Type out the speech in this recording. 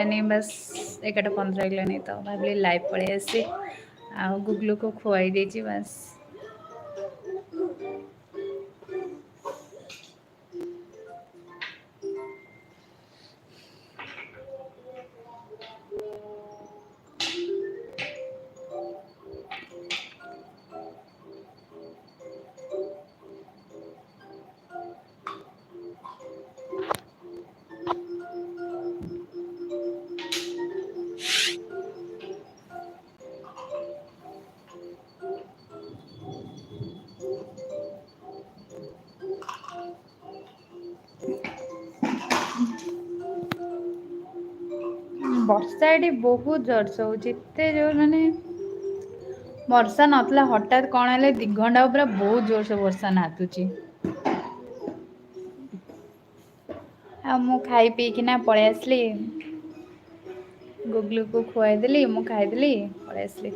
नहीं बस 11:15 ହେଇଗଲାଣି ତ ଭାବିଲି ଲାଇଭ୍ ପଳେଇ ଆସି ଆଉ ଗୁଗଲୁକୁ ଖୁଆଇ ଦେଇଛି ବାସ୍। ବର୍ଷା ଏଠି ବହୁତ ଜୋରସେ ହଉଛି ଏତେ ଜୋର ମାନେ ବର୍ଷା ନଥିଲା ହଠାତ୍ କଣ ହେଲେ 2 ଘଣ୍ଟା ପୁରା ବହୁତ ଜୋରସେ ବର୍ଷା ନାଦୁଛି। ଆଉ ମୁଁ ଖାଇ ପିଇକିନା ପଳେଇ ଆସିଲି। ଗୁଗଲୁକୁ ଖୁଆଇଦେଲି ମୁଁ ଖାଇଦେଲି ପଳେଇ ଆସିଲି।